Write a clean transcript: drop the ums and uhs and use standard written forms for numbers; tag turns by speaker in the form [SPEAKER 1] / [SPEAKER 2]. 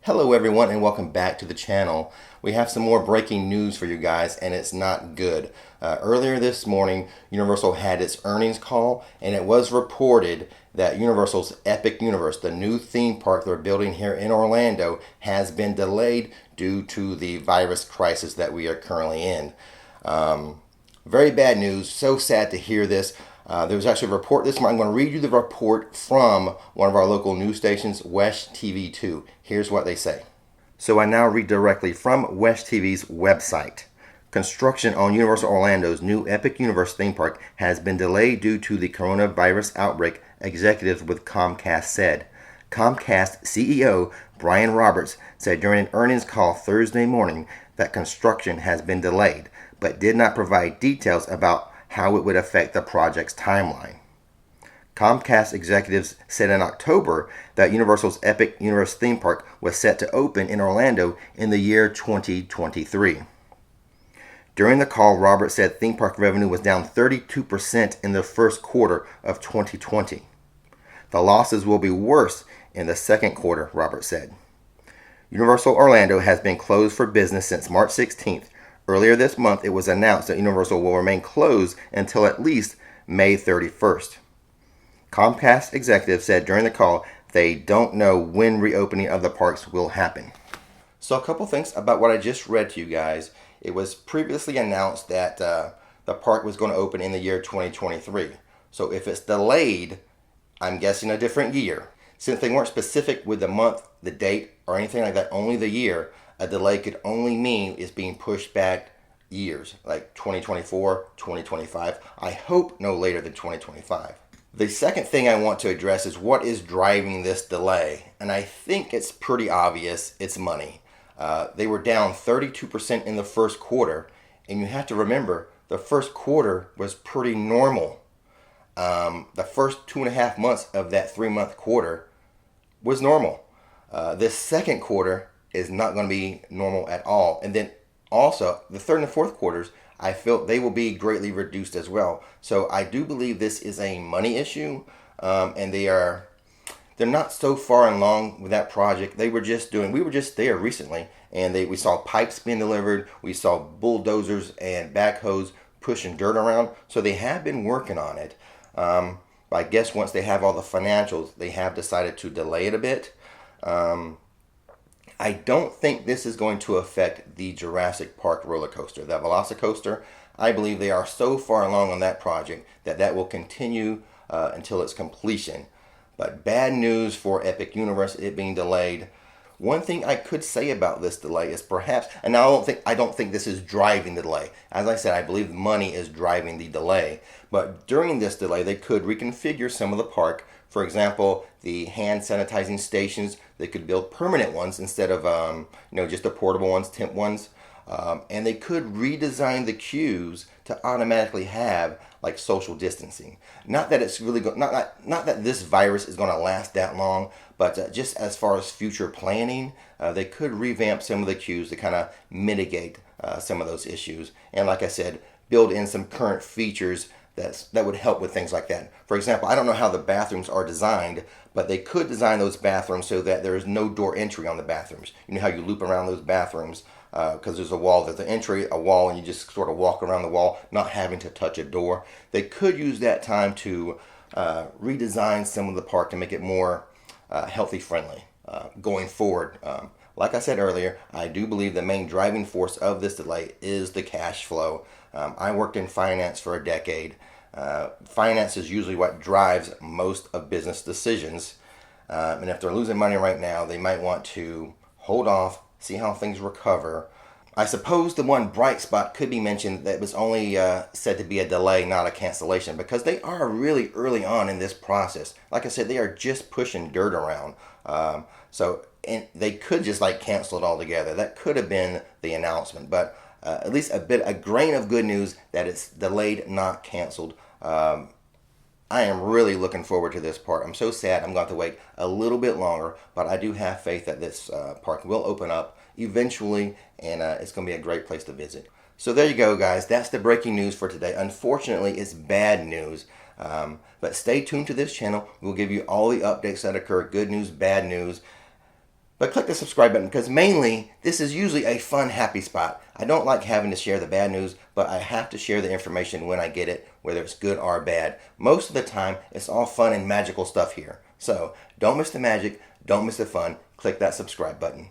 [SPEAKER 1] Hello everyone and welcome back to the channel. We have some more breaking news for you guys and it's not good. Earlier this morning, Universal had its earnings call and it was reported that Universal's Epic Universe, the new theme park they're building here in Orlando, has been delayed due to the virus crisis that we are currently in. Very bad news, so sad to hear this. There was actually a report this morning. I'm going to read you the report from one of our local news stations, WESH TV2. Here's what they say. So I now read directly from WESH TV's website. Construction on Universal Orlando's new Epic Universe theme park has been delayed due to the coronavirus outbreak, executives with Comcast said. Comcast CEO Brian Roberts said during an earnings call Thursday morning that construction has been delayed, but did not provide details about how it would affect the project's timeline. Comcast executives said in October that Universal's Epic Universe theme park was set to open in Orlando in the year 2023. During the call, Roberts said theme park revenue was down 32% in the first quarter of 2020. The losses will be worse in the second quarter, Roberts said. Universal Orlando has been closed for business since March 16th. Earlier this month, it was announced that Universal will remain closed until at least May 31st. Comcast executives said during the call they don't know when reopening of the parks will happen. So a couple things about what I just read to you guys. It was previously announced that the park was going to open in the year 2023. So if it's delayed, I'm guessing a different year. Since they weren't specific with the month, the date, or anything like that, only the year, a delay could only mean it's being pushed back years, like 2024, 2025. I hope no later than 2025. The second thing I want to address is what is driving this delay. And I think it's pretty obvious. It's money. They were down 32% in the first quarter. And you have to remember, the first quarter was pretty normal. The first 2.5 months of that 3-month quarter was normal. This second quarter is not going to be normal at all. And then also, the third and fourth quarters, I feel they will be greatly reduced as well. So I do believe this is a money issue, and they're not so far along with that project. We were just there recently, and we saw pipes being delivered. We saw bulldozers and backhoes pushing dirt around. So they have been working on it. But I guess once they have all the financials, they have decided to delay it a bit. I don't think this is going to affect the Jurassic Park roller coaster, that Velocicoaster. I believe they are so far along on that project that will continue until its completion. But bad news for Epic Universe, it being delayed. One thing I could say about this delay is perhaps, and I don't think this is driving the delay. As I said, I believe money is driving the delay. But during this delay, they could reconfigure some of the park. For example, the hand sanitizing stations, they could build permanent ones instead of just the portable ones, temp ones. And they could redesign the queues to automatically have like social distancing. Not that it's really not that this virus is going to last that long, but just as far as future planning, they could revamp some of the queues to kind of mitigate some of those issues. And like I said, build in some current features that would help with things like that. For example, I don't know how the bathrooms are designed, but they could design those bathrooms so that there is no door entry on the bathrooms. You know how you loop around those bathrooms because there's an entry, a wall, and you just sort of walk around the wall, not having to touch a door. They could use that time to redesign some of the park to make it more healthy friendly going forward. Like I said earlier, I do believe the main driving force of this delay is the cash flow. I worked in finance for a decade. Finance is usually what drives most of business decisions. And if they're losing money right now, they might want to hold off, see how things recover. I suppose the one bright spot could be mentioned that was only said to be a delay, not a cancellation, because they are really early on in this process. Like I said, they are just pushing dirt around. And they could just cancel it altogether. That could have been the announcement, but at least a grain of good news that it's delayed, not canceled. I am really looking forward to this part. I'm so sad I'm going to have to wait a little bit longer, but I do have faith that this park will open up eventually, and it's going to be a great place to visit. So there you go, guys. That's the breaking news for today. Unfortunately, it's bad news. But stay tuned to this channel. We'll give you all the updates that occur, good news, bad news. But click the subscribe button because mainly this is usually a fun, happy spot. I don't like having to share the bad news, but I have to share the information when I get it, whether it's good or bad. Most of the time, it's all fun and magical stuff here. So don't miss the magic, don't miss the fun. Click that subscribe button.